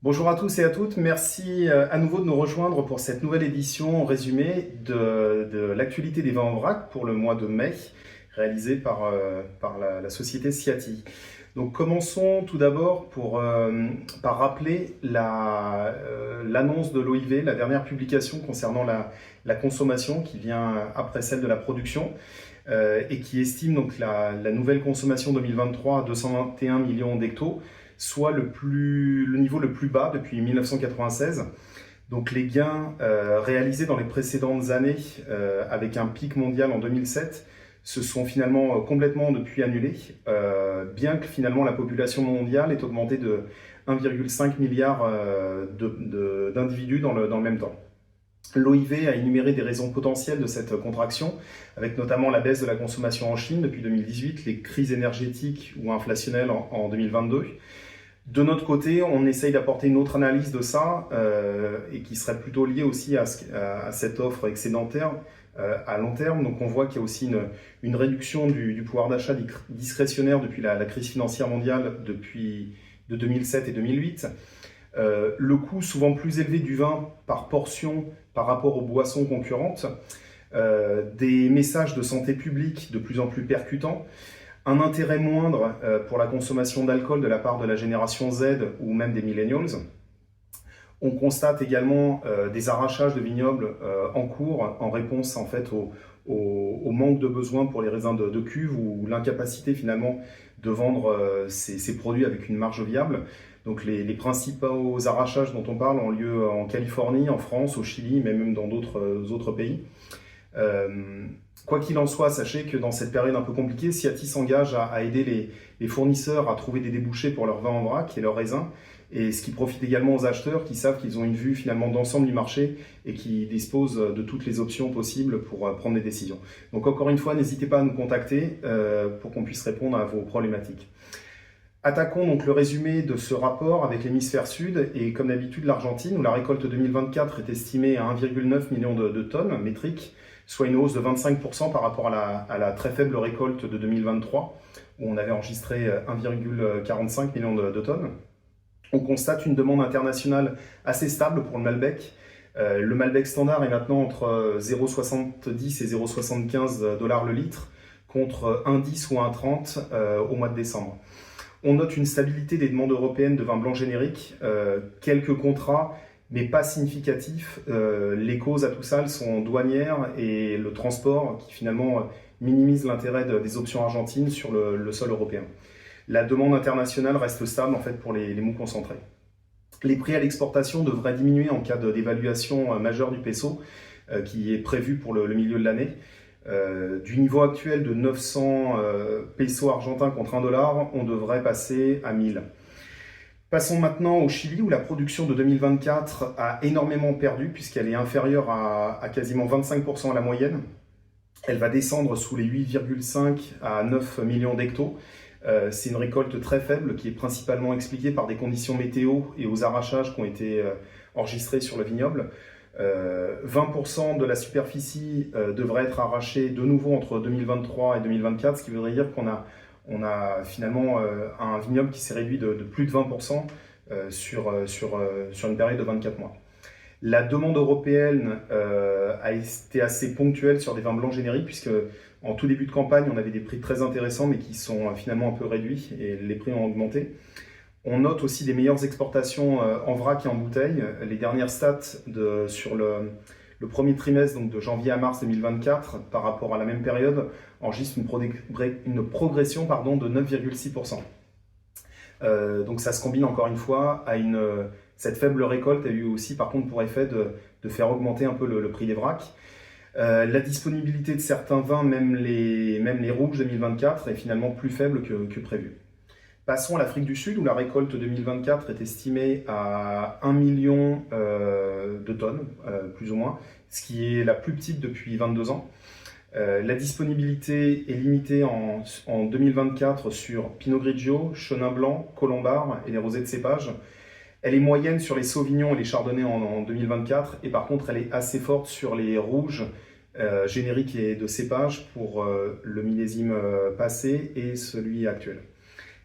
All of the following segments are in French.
Bonjour à tous et à toutes, merci à nouveau de nous rejoindre pour cette nouvelle édition résumée de l'actualité des vins en vrac pour le mois de mai, réalisée par la société Ciati. Donc commençons tout d'abord par rappeler l'annonce de l'OIV, la dernière publication concernant la consommation qui vient après celle de la production et qui estime donc la nouvelle consommation 2023 à 221 millions d'hectos, soit le niveau le plus bas depuis 1996. Donc les gains réalisés dans les précédentes années avec un pic mondial en 2007 se sont finalement complètement depuis annulés, bien que finalement la population mondiale ait augmenté de 1,5 milliard d'individus dans le même temps. L'OIV a énuméré des raisons potentielles de cette contraction, avec notamment la baisse de la consommation en Chine depuis 2018, les crises énergétiques ou inflationnelles en 2022. De notre côté, on essaye d'apporter une autre analyse de ça, et qui serait plutôt liée aussi à cette offre excédentaire à long terme. Donc on voit qu'il y a aussi une réduction du pouvoir d'achat discrétionnaire depuis la crise financière mondiale de 2007 et 2008. Le coût souvent plus élevé du vin par portion par rapport aux boissons concurrentes, des messages de santé publique de plus en plus percutants, un intérêt moindre pour la consommation d'alcool de la part de la génération Z ou même des millennials. On constate également des arrachages de vignobles en cours en réponse en fait au manque de besoin pour les raisins de cuve ou l'incapacité finalement de vendre ces produits avec une marge viable. Donc les principaux arrachages dont on parle ont lieu en Californie, en France, au Chili, mais même dans d'autres autres pays. Quoi qu'il en soit, sachez que dans cette période un peu compliquée, Ciati s'engage à aider les fournisseurs à trouver des débouchés pour leurs vins en vrac et leurs raisins, et ce qui profite également aux acheteurs qui savent qu'ils ont une vue finalement d'ensemble du marché et qui disposent de toutes les options possibles pour prendre des décisions. Donc encore une fois, n'hésitez pas à nous contacter pour qu'on puisse répondre à vos problématiques. Attaquons donc le résumé de ce rapport avec l'hémisphère sud et comme d'habitude l'Argentine où la récolte 2024 est estimée à 1,9 million de tonnes métriques, soit une hausse de 25% par rapport à la très faible récolte de 2023 où on avait enregistré 1,45 million de tonnes. On constate une demande internationale assez stable pour le Malbec. Le Malbec standard est maintenant entre 0,70 et 0,75 dollars le litre contre 1,10 ou 1,30 au mois de décembre. On note une stabilité des demandes européennes de vin blanc générique, quelques contrats, mais pas significatifs. Les causes à tout ça, elles sont douanières et le transport qui finalement minimise l'intérêt des options argentines sur le sol européen. La demande internationale reste stable en fait pour les mous concentrés. Les prix à l'exportation devraient diminuer en cas de dévaluation majeure du peso, qui est prévu pour le milieu de l'année. Du niveau actuel de 900 pesos argentins contre 1 dollar, on devrait passer à 1000. Passons maintenant au Chili où la production de 2024 a énormément perdu puisqu'elle est inférieure à quasiment 25% à la moyenne. Elle va descendre sous les 8,5 à 9 millions d'hectos. C'est une récolte très faible qui est principalement expliquée par des conditions météo et aux arrachages qui ont été enregistrés sur le vignoble. 20% de la superficie devrait être arrachée de nouveau entre 2023 et 2024, ce qui voudrait dire qu'on a finalement un vignoble qui s'est réduit de plus de 20% sur une période de 24 mois. La demande européenne a été assez ponctuelle sur des vins blancs génériques, puisque en tout début de campagne, on avait des prix très intéressants, mais qui sont finalement un peu réduits, et les prix ont augmenté. On note aussi des meilleures exportations en vrac et en bouteille. Les dernières stats sur le premier trimestre, donc de janvier à mars 2024, par rapport à la même période, enregistrent une progression de 9,6%. Donc ça se combine encore une fois à cette faible récolte a eu aussi par contre pour effet de faire augmenter un peu le prix des vracs. La disponibilité de certains vins, même les rouges 2024, est finalement plus faible que prévu. Passons à l'Afrique du Sud où la récolte 2024 est estimée à 1 million de tonnes, plus ou moins, ce qui est la plus petite depuis 22 ans. La disponibilité est limitée en 2024 sur Pinot Grigio, Chenin Blanc, Colombard et les rosés de cépage. Elle est moyenne sur les Sauvignons et les Chardonnays en 2024 et par contre elle est assez forte sur les rouges génériques et de cépage pour le millésime passé et celui actuel.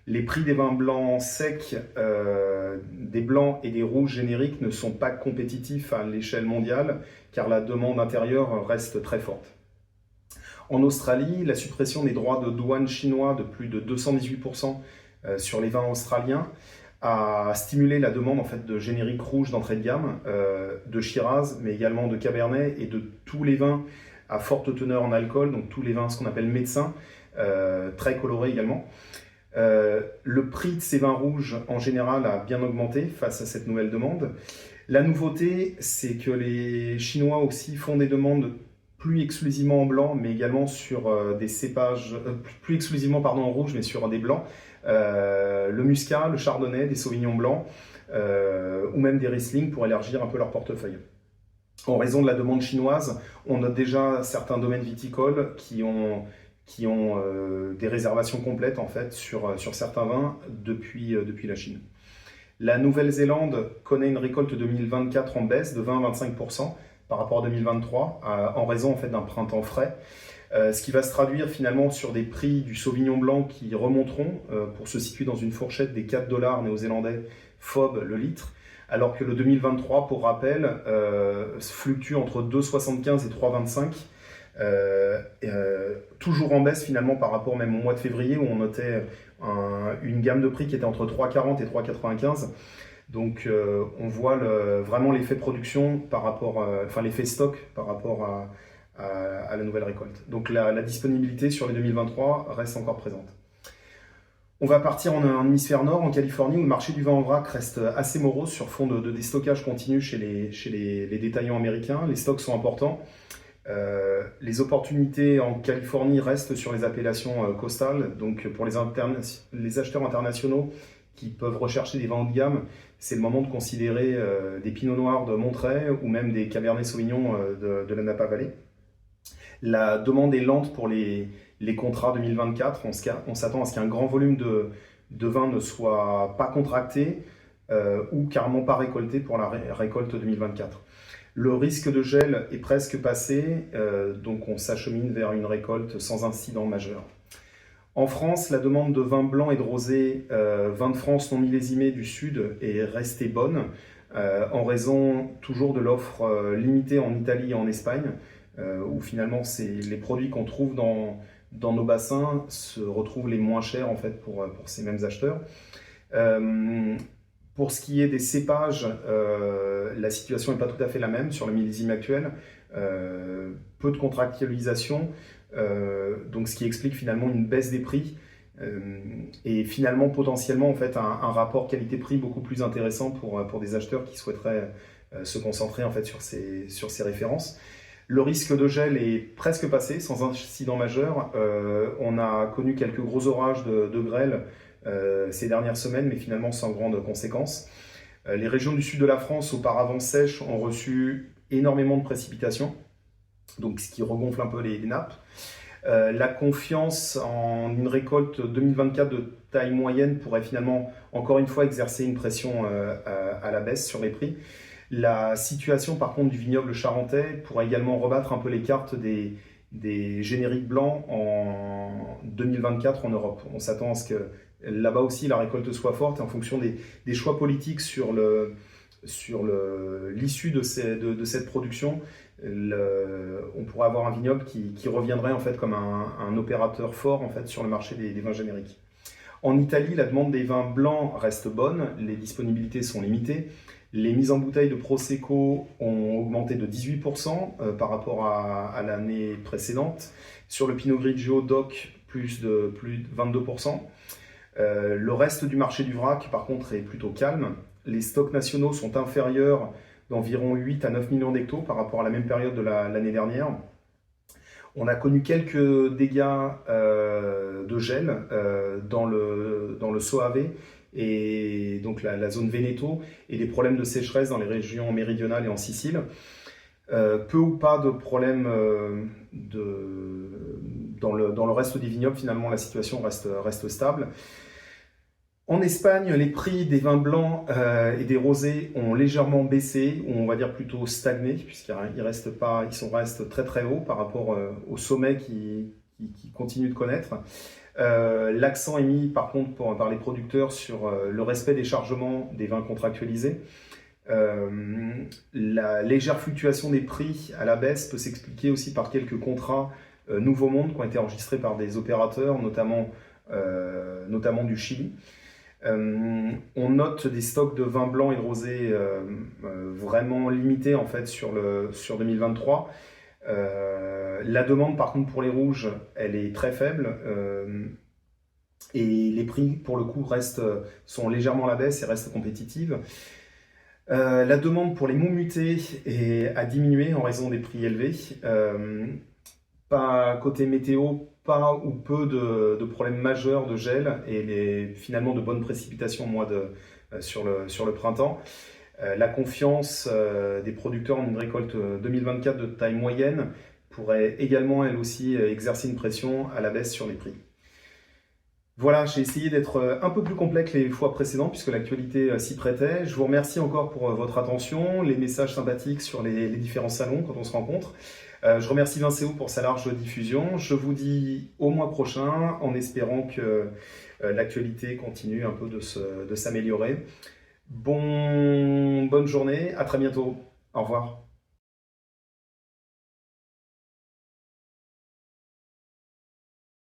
Les prix des vins blancs secs des blancs et des rouges génériques ne sont pas compétitifs à l'échelle mondiale, car la demande intérieure reste très forte. En Australie, la suppression des droits de douane chinois de plus de 218% sur les vins australiens a stimulé la demande en fait, de génériques rouges d'entrée de gamme, de Shiraz, mais également de Cabernet et de tous les vins à forte teneur en alcool, donc tous les vins ce qu'on appelle médecins, très colorés également. Le prix de ces vins rouges en général a bien augmenté face à cette nouvelle demande. La nouveauté, c'est que les Chinois aussi font des demandes plus exclusivement en blanc, mais également sur des cépages, plus exclusivement pardon, en rouge, mais sur des blancs. Le muscat, le chardonnay, des sauvignons blancs, ou même des riesling pour élargir un peu leur portefeuille. En raison de la demande chinoise, on note déjà certains domaines viticoles qui ont des réservations complètes en fait, sur certains vins depuis la Chine. La Nouvelle-Zélande connaît une récolte 2024 en baisse de 20 à 25% par rapport à 2023, en raison en fait, d'un printemps frais. Ce qui va se traduire finalement sur des prix du Sauvignon blanc qui remonteront pour se situer dans une fourchette des 4 $ néo-zélandais FOB le litre, alors que le 2023, pour rappel, fluctue entre 2,75 et 3,25, toujours en baisse finalement par rapport même au mois de février où on notait une gamme de prix qui était entre 3,40 et 3,95. Donc on voit vraiment l'effet production par rapport, l'effet stock par rapport à la nouvelle récolte. Donc la disponibilité sur les 2023 reste encore présente. On va partir en hémisphère nord, en Californie, où le marché du vin en vrac reste assez morose sur fond de déstockage continu chez les détaillants américains. Les stocks sont importants. Les opportunités en Californie restent sur les appellations costales. Donc pour les acheteurs internationaux qui peuvent rechercher des vins haut de gamme, c'est le moment de considérer des Pinots Noirs de Monterey ou même des Cabernet Sauvignon de la Napa Valley. La demande est lente pour les contrats 2024. On s'attend à ce qu'un grand volume de vin ne soit pas contracté ou carrément pas récolté pour la récolte 2024. Le risque de gel est presque passé, donc on s'achemine vers une récolte sans incident majeur. En France, la demande de vin blanc et de rosé, vin de France non millésimé du Sud, est restée bonne, en raison toujours de l'offre limitée en Italie et en Espagne, où finalement les produits qu'on trouve dans nos bassins se retrouvent les moins chers en fait, pour ces mêmes acheteurs. Pour ce qui est des cépages, la situation n'est pas tout à fait la même sur le millésime actuel. Peu de contractualisation, donc ce qui explique finalement une baisse des prix et finalement potentiellement en fait, un rapport qualité-prix beaucoup plus intéressant pour des acheteurs qui souhaiteraient se concentrer en fait, sur ces références. Le risque de gel est presque passé, sans incident majeur. On a connu quelques gros orages de grêle ces dernières semaines, mais finalement sans grandes conséquences. Les régions du sud de la France, auparavant sèches, ont reçu énormément de précipitations, donc ce qui regonfle un peu les nappes. La confiance en une récolte 2024 de taille moyenne pourrait finalement, encore une fois, exercer une pression à la baisse sur les prix. La situation, par contre, du vignoble charentais pourrait également rebattre un peu les cartes des génériques blancs en 2024 en Europe. On s'attend à ce que là-bas aussi la récolte soit forte et en fonction des choix politiques sur l'issue de cette production, on pourrait avoir un vignoble qui reviendrait en fait comme un opérateur fort en fait, sur le marché des vins génériques. En Italie, la demande des vins blancs reste bonne, les disponibilités sont limitées. Les mises en bouteille de Prosecco ont augmenté de 18% par rapport à l'année précédente. Sur le Pinot Grigio DOC, plus de 22%. Le reste du marché du vrac, par contre, est plutôt calme. Les stocks nationaux sont inférieurs d'environ 8 à 9 millions d'hectos par rapport à la même période de l'année dernière. On a connu quelques dégâts de gel dans le Soave et donc la zone Veneto et des problèmes de sécheresse dans les régions méridionales et en Sicile. Peu ou pas de problèmes dans le reste des vignobles, finalement la situation reste stable. En Espagne, les prix des vins blancs et des rosés ont légèrement baissé, ou on va dire plutôt stagné, puisqu'ils restent très très hauts par rapport au sommet qu'ils continuent de connaître. L'accent est mis par contre par les producteurs sur le respect des chargements des vins contractualisés. La légère fluctuation des prix à la baisse peut s'expliquer aussi par quelques contrats Nouveau Monde qui ont été enregistrés par des opérateurs, notamment du Chili. On note des stocks de vins blancs et de rosés vraiment limités en fait sur 2023. La demande par contre pour les rouges, elle est très faible et les prix pour le coup sont légèrement à la baisse et restent compétitives. La demande pour les mous mutés a diminué en raison des prix élevés. Pas côté météo, pas ou peu de problèmes majeurs de gel et finalement de bonnes précipitations sur le printemps. La confiance des producteurs en une récolte 2024 de taille moyenne pourrait également, elle aussi, exercer une pression à la baisse sur les prix. Voilà, j'ai essayé d'être un peu plus complet que les fois précédentes puisque l'actualité s'y prêtait. Je vous remercie encore pour votre attention, les messages sympathiques sur les différents salons quand on se rencontre. Je remercie Vincéo pour sa large diffusion. Je vous dis au mois prochain en espérant que l'actualité continue un peu de s'améliorer. Bonne journée, à très bientôt. Au revoir.